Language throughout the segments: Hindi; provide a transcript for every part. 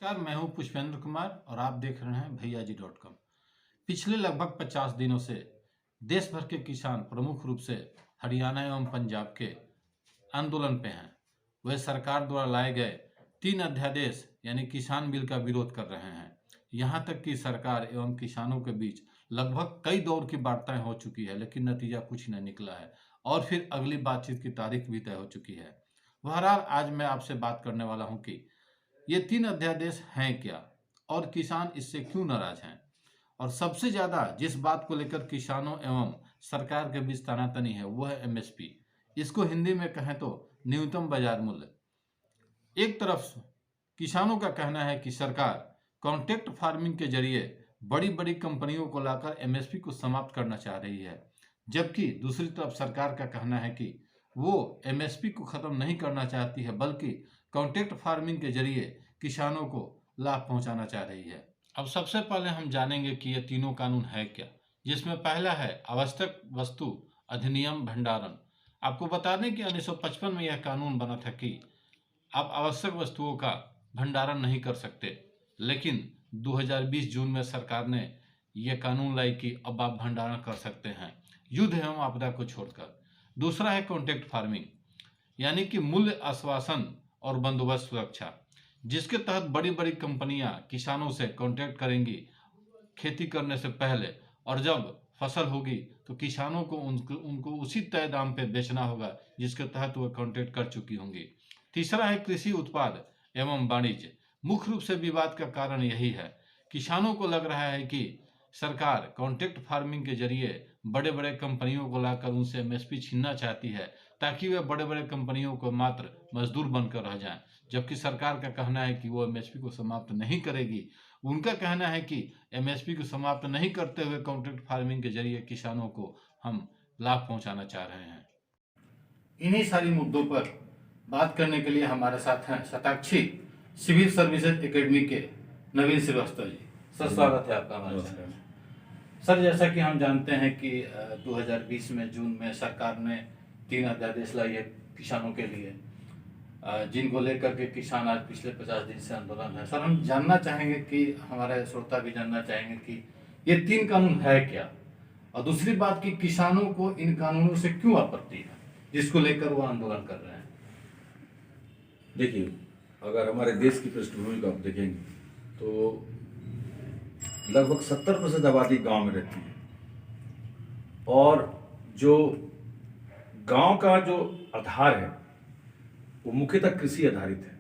नमस्कार, मैं हूं पुष्पेंद्र कुमार और आप देख रहे हैं भैयाजी.com। पिछले लगभग 50 दिनों से देश भर के किसान प्रमुख रूप से हरियाणा एवं पंजाब के आंदोलन पे हैं। वे सरकार द्वारा लाए गए 3 अध्यादेश यानी किसान बिल का विरोध कर रहे हैं। यहाँ तक कि सरकार एवं किसानों के बीच लगभग कई दौर की वार्ताएं हो चुकी है, लेकिन नतीजा कुछ नहीं निकला है और फिर अगली बातचीत की तारीख भी तय हो चुकी है। बहरहाल आज मैं आपसे बात करने वाला हूँ कि ये 3 अध्यादेश हैं क्या और किसान इससे क्यों नाराज हैं, और सबसे ज्यादा जिस बात को लेकर किसानों एवं सरकार के बीच तनातनी है वो है एमएसपी। इसको हिंदी में कहें तो न्यूनतम बाजार मूल्य। एक तरफ किसानों का कहना है कि सरकार कॉन्ट्रैक्ट फार्मिंग के जरिए बड़ी बड़ी कंपनियों को लाकर एमएसपी को समाप्त करना चाह रही है, जबकि दूसरी तरफ सरकार का कहना है कि वो एमएसपी को खत्म नहीं करना चाहती है, बल्कि कॉन्ट्रैक्ट फार्मिंग के जरिए किसानों को लाभ पहुंचाना चाह रही है। अब सबसे पहले हम जानेंगे कि ये तीनों कानून है क्या, जिसमें पहला है आवश्यक वस्तु अधिनियम भंडारण। आपको बता दें कि 1955 में यह कानून बना था कि आप आवश्यक वस्तुओं का भंडारण नहीं कर सकते, लेकिन 2020 जून में सरकार ने यह कानून लाई कि अब आप भंडारण कर सकते हैं, युद्ध एवं आपदा को छोड़कर। दूसरा है कॉन्ट्रैक्ट फार्मिंग, यानी कि मूल्य आश्वासन और बंदोबस्त सुरक्षा, जिसके तहत बड़ी बड़ी कंपनियां किसानों से कॉन्ट्रैक्ट करेंगी खेती करने से पहले, और जब फसल होगी तो किसानों को उनको उसी तय दाम पे बेचना होगा जिसके तहत वह कॉन्ट्रैक्ट कर चुकी होंगी। तीसरा है कृषि उत्पाद एवं वाणिज्य। मुख्य रूप से विवाद का कारण यही है। किसानों को लग रहा है कि सरकार कॉन्ट्रैक्ट फार्मिंग के जरिए बड़े बड़े कंपनियों को लाकर उनसे एमएसपी छीनना चाहती है, ताकि वे बड़े बड़े कंपनियों को मात्र मजदूर बनकर रह जाएं, जबकि सरकार का कहना है कि वो एमएसपी को समाप्त नहीं करेगी। उनका कहना है कि एमएसपी को समाप्त नहीं करते हुए कॉन्ट्रैक्ट फार्मिंग के जरिए किसानों को हम लाभ पहुंचाना चाह रहे हैं। इन्हीं सारी मुद्दों पर बात करने के लिए हमारे साथ हैं शताक्षी सिविल सर्विसेज एकेडमी के नवीन श्रीवास्तव जी। सर, स्वागत है आपका हमारे चैनल में। सर, जैसा कि हम जानते हैं कि 2020 में जून में सरकार ने 3 अध्यादेश लाई है किसानों के लिए, जिनको लेकर के किसान आज पिछले 50 दिन से आंदोलन है। सर, हम जानना चाहेंगे कि हमारे श्रोता भी जानना चाहेंगे कि ये 3 कानून है क्या, और दूसरी बात कि किसानों को इन कानूनों से क्यों आपत्ति है जिसको लेकर वो आंदोलन कर रहे हैं। देखिए, अगर हमारे देश की पृष्ठभूमि को आप देखेंगे तो लगभग 70% आबादी गांव में रहती है, और जो गांव का जो आधार है वो मुख्यतः कृषि आधारित है।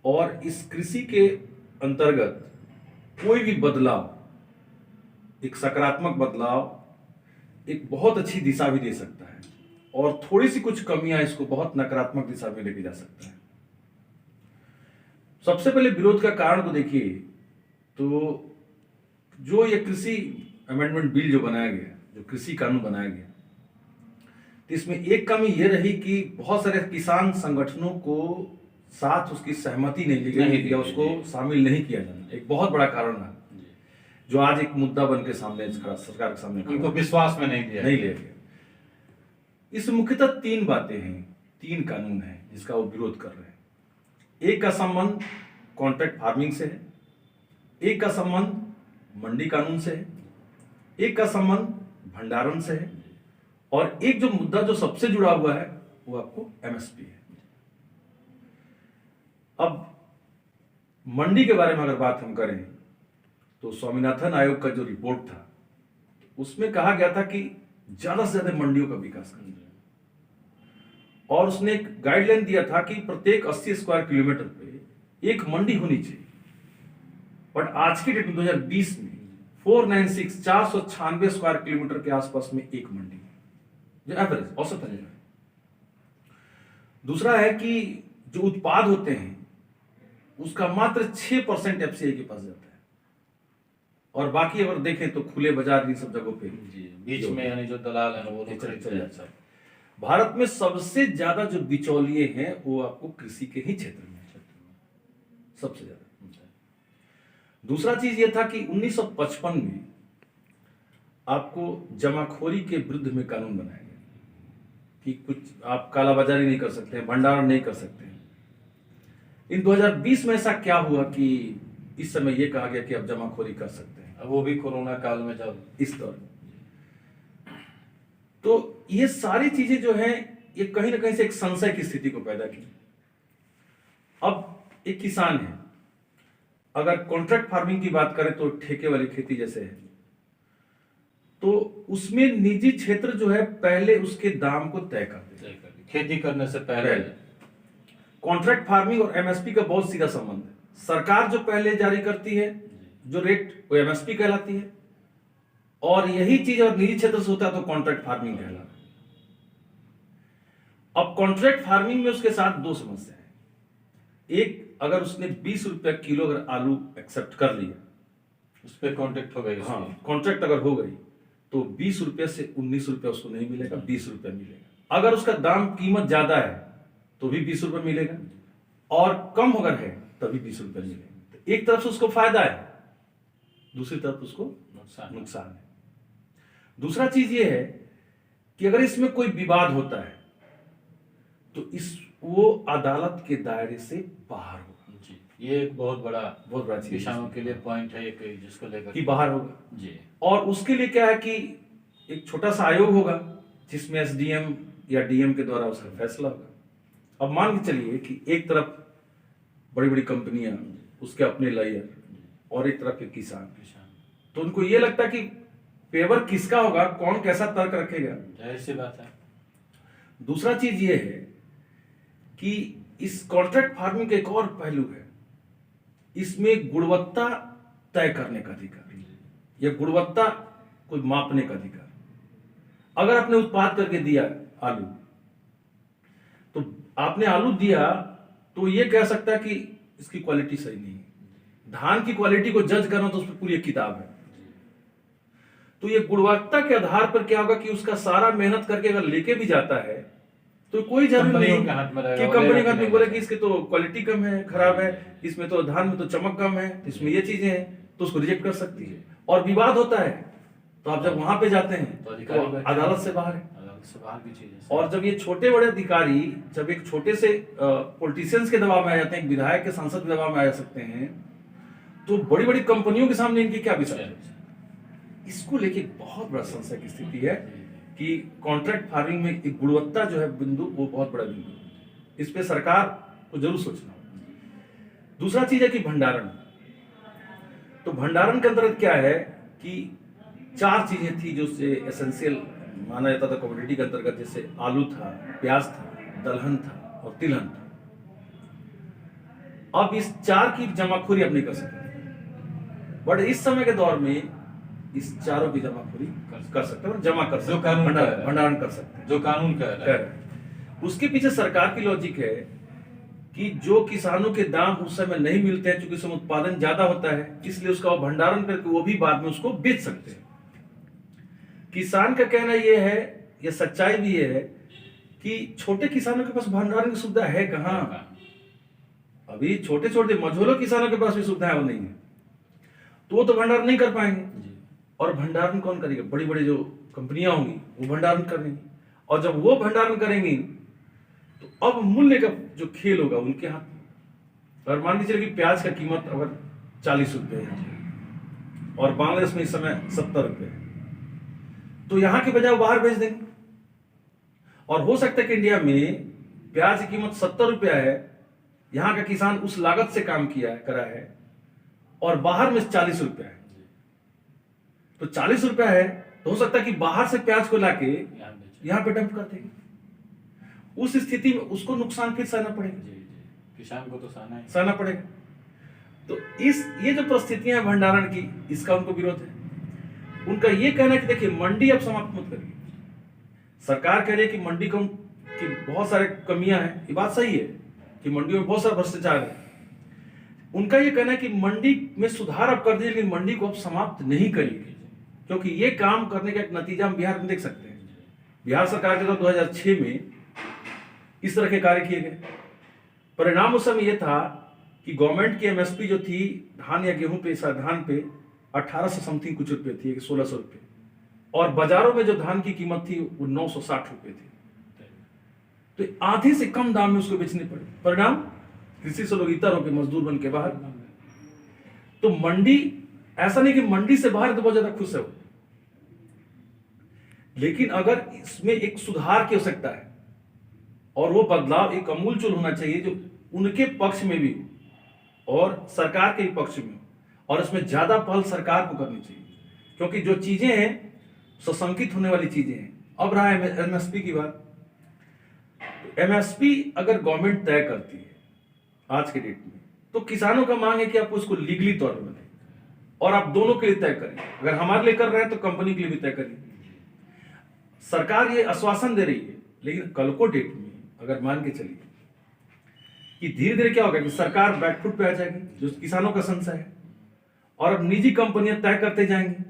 और इस कृषि के अंतर्गत कोई भी बदलाव, एक सकारात्मक बदलाव, एक बहुत अच्छी दिशा भी दे सकता है, और थोड़ी सी कुछ कमियां इसको बहुत नकारात्मक दिशा में लेके जा सकता है। सबसे पहले विरोध का कारण को देखिए तो जो ये कृषि अमेंडमेंट बिल जो बनाया गया, जो कृषि कानून बनाया गया, तो इसमें एक कमी ये रही कि बहुत सारे किसान संगठनों को साथ उसकी सहमति नहीं ली या उसको शामिल नहीं किया जाना, एक बहुत बड़ा कारण है जो आज एक मुद्दा बन के सामने सरकार के सामने उनको विश्वास में नहीं लिया गया। इस मुख्यतः 3 बातें हैं, 3 कानून हैं जिसका वो विरोध कर रहे हैं। एक का संबंध कॉन्ट्रैक्ट फार्मिंग से है, एक का संबंध मंडी कानून से है, एक का संबंध भंडारण से है, और एक जो मुद्दा जो सबसे जुड़ा हुआ है वो आपको एमएसपी है। अब मंडी के बारे में अगर बात हम करें तो स्वामीनाथन आयोग का जो रिपोर्ट था उसमें कहा गया था कि ज्यादा से ज्यादा मंडियों का विकास करना, और उसने एक गाइडलाइन दिया था कि प्रत्येक 80 स्क्वायर किलोमीटर पे एक मंडी होनी चाहिए। बट आज की डेट में 2020 में 496 स्क्वायर किलोमीटर के आसपास में एक मंडी है, जो एवरेज औसत है। दूसरा है कि जो उत्पाद होते हैं उसका मात्र 6% एफसीआई के पास जाता है, और बाकी अगर देखें तो खुले बाजार इन सब जगहों पे बीच में यानी जो दलाल है वो चले जाते हैं। भारत में सबसे ज्यादा जो बिचौलिए हैं वो आपको कृषि के ही क्षेत्र में सबसे ज्यादा। दूसरा चीज ये था कि 1955 में आपको जमाखोरी के विरुद्ध में कानून बनाया गया कि कुछ आप कालाबाजारी नहीं कर सकते, भंडारण नहीं कर सकते। इन 2020 में ऐसा क्या हुआ कि इस समय ये कहा गया कि अब जमाखोरी कर सकते हैं, अब वो भी कोरोना काल में जब इस दौर में। तो ये सारी चीजें जो है ये कहीं ना कहीं से एक संशय की स्थिति को पैदा की। अब एक किसान है, अगर कॉन्ट्रैक्ट फार्मिंग की बात करें तो ठेके वाली खेती जैसे है, तो उसमें निजी क्षेत्र जो है पहले उसके दाम को तय कर देता है खेती करने से पहले। कॉन्ट्रैक्ट फार्मिंग और एमएसपी का बहुत सीधा संबंध है। सरकार जो पहले जारी करती है जो रेट, वो एमएसपी कहलाती है, और यही चीज अगर निजी क्षेत्र से होता है तो कॉन्ट्रैक्ट फार्मिंग कहलाता है। अब कॉन्ट्रैक्ट फार्मिंग में उसके साथ दो समस्या है। एक, अगर उसने 20 रुपया किलो अगर आलू एक्सेप्ट कर लिया, उस पर कॉन्ट्रैक्ट हो गई। हाँ, कॉन्ट्रैक्ट अगर हो गई तो 20 रुपये से 19 रुपया उसको नहीं मिलेगा, 20 रुपया मिलेगा। अगर उसका दाम कीमत ज्यादा है तो भी 20 रुपये मिलेगा, और कम अगर है तभी 20 रुपये मिलेगा। तो एक तरफ से उसको फायदा है, दूसरी तरफ उसको नुकसान है। दूसरा चीज ये है कि अगर इसमें कोई विवाद होता है तो वो अदालत के दायरे से बाहर होगा। जी, ये एक बहुत बड़ा चीज किसानों के लिए पॉइंट है एक, जिसको लेकर कि बाहर होगा जी। और उसके लिए क्या है कि एक छोटा सा आयोग होगा जिसमें एसडीएम या डीएम के द्वारा उसका फैसला होगा। अब मान के चलिए कि एक तरफ बड़ी बड़ी कंपनियां, उसके अपने लॉयर, और एक तरफ के किसान, तो उनको ये लगता है कि फेवर किसका होगा, कौन कैसा तर्क रखेगा। जाहिर सी बात है। दूसरा चीज ये है कि इस कॉन्ट्रैक्ट फार्मिंग का एक और पहलू है, इसमें गुणवत्ता तय करने का अधिकार या गुणवत्ता को मापने का अधिकार। अगर आपने उत्पाद करके दिया आलू, तो आपने आलू दिया तो ये कह सकता है कि इसकी क्वालिटी सही नहीं है। धान की क्वालिटी को जज करना तो उस पर पूरी एक किताब है। तो ये गुणवत्ता के आधार पर क्या होगा कि उसका सारा मेहनत करके अगर लेके भी जाता है तो कोई जरूरी नहीं कि कंपनी का आदमी बोले कि इसके तो क्वालिटी कम है, खराब है, इसमें तो धान में तो चमक कम है, इसमें ये चीजें हैं, तो उसको रिजेक्ट कर सकती है। और विवाद होता है तो आप जब वहां पे जाते हैं तो अदालत से बाहर है। भी चीज है। और जब ये छोटे बड़े अधिकारी जब एक छोटे से पॉलिटिशियंस के दबाव में आ जाते हैं, एक विधायक के सांसद के दबाव में आ जा सकते हैं, तो बड़ी बड़ी कंपनियों के सामने इनकी क्या विचार है। इसको लेके बहुत बड़ा संशय की स्थिति है कि कॉन्ट्रैक्ट फार्मिंग में एक गुणवत्ता जो है बिंदु, वो बहुत बड़ा बिंदु है। इस पे सरकार को जरूर सोचना होगा। दूसरा चीज है कि भंडारण। तो भंडारण के अंतर्गत क्या है कि 4 चीजें थी जो से एसेंशियल माना जाता था कमोडिटी के अंतर्गत, जैसे आलू था, प्याज था, दलहन था और तिलहन था। अब इस 4 की जमाखोरी अब नहीं कर सकते, बट इस समय के दौर में इस चारों की जमाखोरी कर सकते हैं, जमा कर सकते हैं, भंडारण कर सकते हैं, जो कानून कह रहा है। उसके पीछे सरकार की लॉजिक है कि जो किसानों के दाम उस समय नहीं मिलते हैं, चूंकि उसमें उत्पादन ज्यादा होता है, इसलिए उसका भंडारण करके वो भी बाद में उसको बेच सकते हैं। किसान का कहना यह है, यह सच्चाई भी ये है कि छोटे किसानों के पास भंडारण की सुविधा है कहां। अभी छोटे छोटे मझोले किसानों के पास भी सुविधा है वो नहीं है, तो वो तो भंडारण नहीं कर पाएंगे। और भंडारण कौन करेगा? बड़ी बड़ी जो कंपनियां होंगी वो भंडारण करेंगी, और जब वो भंडारण करेंगी तो अब मूल्य का जो खेल होगा उनके हाथ में। और मान लीजिए कि प्याज का कीमत अगर 40 रुपए है और बांग्लादेश में इस समय 70 रुपए है, तो यहां के बजाय वो बाहर भेज देंगे। और हो सकता है कि इंडिया में प्याज की कीमत 70 रुपया है, यहां का किसान उस लागत से काम करा है, और बाहर में 40 रुपया है। तो 40 रुपया है तो हो सकता है कि बाहर से प्याज को लाके यहां पे डंप कर देंगे। उस स्थिति में उसको नुकसान फिर सहना पड़ेगा, किसान को तो सहना पड़ेगा। तो ये जो परिस्थितियां हैं भंडारण की, इसका उनको विरोध है। उनका ये कहना है कि देखिए मंडी अब समाप्त मत करिए। सरकार कह रही है कि मंडी की बहुत सारे कमियां हैं, ये बात सही है कि मंडियों में बहुत सारा भ्रष्टाचार है। उनका ये कहना है कि मंडी में सुधार अब कर दीजिए, लेकिन मंडी को अब समाप्त नहीं करिए, क्योंकि ये काम करने का एक नतीजा हम बिहार में देख सकते हैं। बिहार सरकार के द्वारा 2006 में इस तरह के कार्य किए गए। परिणाम उस समय यह था कि गवर्नमेंट की एमएसपी जो थी धान या गेहूं पे, धान पे 1800 समथिंग कुछ रुपए थी, 1600 रुपए, और बाजारों में जो धान की कीमत थी वो 960 रुपए थी। तो आधे से कम दाम में उसको बेचने पड़े। परिणाम कृषि से लोग इतर होकर मजदूर बन के बाहर। तो मंडी, ऐसा नहीं कि मंडी से बाहर तो बहुत ज्यादा खुश है वो, लेकिन अगर इसमें एक सुधार की आवश्यकता है और वो बदलाव एक अमूलचूल होना चाहिए जो उनके पक्ष में भी और सरकार के भी पक्ष में, और इसमें ज्यादा पहल सरकार को करनी चाहिए, क्योंकि जो चीजें हैं सशंकित होने वाली चीजें हैं। अब रहा है एमएसपी की बात। एमएसपी अगर गवर्नमेंट तय करती है आज के डेट में, तो किसानों का मांग है कि आप उसको लीगली तौर पर बनाएं और आप दोनों के लिए तय करें। अगर हमारे लिए कर रहे हैं तो कंपनी के लिए भी तय करें। सरकार ये आश्वासन दे रही है, लेकिन कल को डेट में अगर मान के चलिए कि धीरे धीरे क्या होगा कि सरकार बैकफुट पे आ जाएगी, जो किसानों का संशय है, और अब निजी कंपनियां तय करते जाएंगी।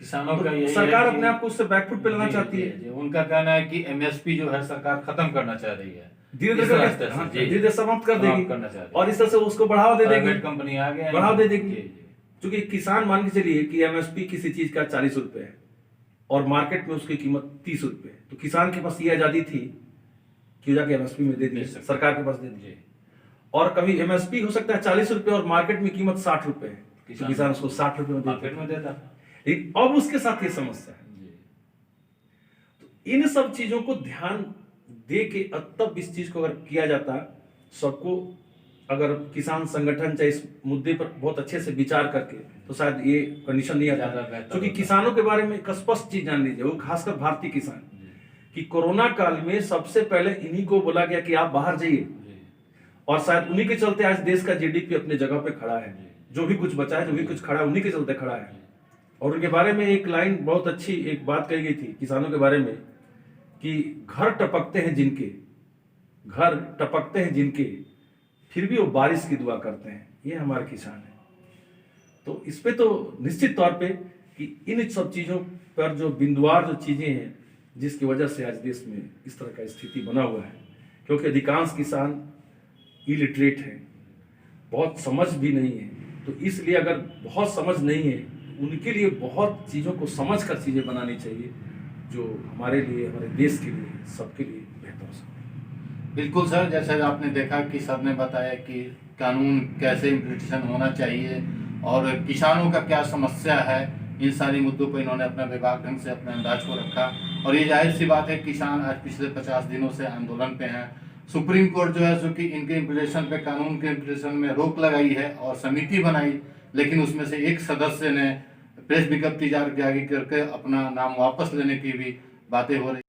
किसानों का यही सरकार है कि अपने आप को उससे बैकफुट पे लाना चाहती है। उनका कहना है कि एमएसपी जो है सरकार खत्म करना चाह रही है, धीरे इस रास्ते से, धीरे धीरे समाप्त कर देगी करना चाह रही है। और इस तरह से उसको बढ़ावा दे देगी, प्राइवेट कंपनी आ गए, बढ़ावा दे देगी। क्योंकि किसान मान के चलिए कि एमएसपी किसी चीज का 40 रुपए है और मार्केट में उसकी कीमत 30 रुपए है, तो किसान के पास ये आजादी थी कि जाके एमएसपी में दे दी, सरकार के पास दे दी। और कभी एमएसपी हो सकता है 40 रुपए और मार्केट में कीमत 60 रुपए है, तो किसान उसको 60 रुपए में देता। लेकिन अब उसके साथ ये समस्या है। तो इन सब चीजों को ध्यान दे के तब इस चीज को अगर किया जाता, सबको अगर किसान संगठन चाहे इस मुद्दे पर बहुत अच्छे से विचार करके, तो शायद ये कंडीशन नहीं आता। क्योंकि किसानों के बारे में एक स्पष्ट चीज जान लीजिए, वो खासकर भारतीय किसान, कि कोरोना काल में सबसे पहले इन्हीं को बोला गया कि आप बाहर जाइए, और शायद उन्हीं के चलते आज देश का जीडीपी अपने जगह पे खड़ा है। जो भी कुछ बचा है, जो भी कुछ खड़ा है, उन्हीं के चलते खड़ा है। और उनके बारे में एक लाइन बहुत अच्छी एक बात कही गई थी किसानों के बारे में, कि घर टपकते हैं जिनके, घर टपकते हैं जिनके, फिर भी वो बारिश की दुआ करते हैं। ये हमारे किसान है। तो इस पे तो निश्चित तौर पे कि इन सब चीजों पर जो बिंदुवार जो चीजें हैं, जिसकी वजह से आज देश में इस तरह का स्थिति बना हुआ है, क्योंकि अधिकांश किसान इलिटरेट हैं, बहुत समझ भी नहीं है। तो इसलिए अगर बहुत समझ नहीं है, उनके लिए बहुत चीज़ों को समझ कर चीज़ें बनानी चाहिए, जो हमारे लिए, हमारे देश के लिए, सबके लिए बेहतर हो सकता। बिल्कुल सर, जैसे आपने देखा कि सर ने बताया कि कानून कैसे इम्प्लीमेंटेशन होना चाहिए और किसानों का क्या समस्या है, इन सारी मुद्दों पर इन्होंने अपना विभाग ढंग से अपने अंदाज को रखा। और ये जाहिर सी बात है, किसान आज पिछले 50 दिनों से आंदोलन पे हैं। सुप्रीम कोर्ट जो है सो कि इनके इम्प्लीमेंटेशन पे, कानून के इम्प्लीमेंटेशन में रोक लगाई है और समिति बनाई, लेकिन उसमें से एक सदस्य ने प्रेस विज्ञप्ति जारी करके अपना नाम वापस लेने की भी बातें हो रही।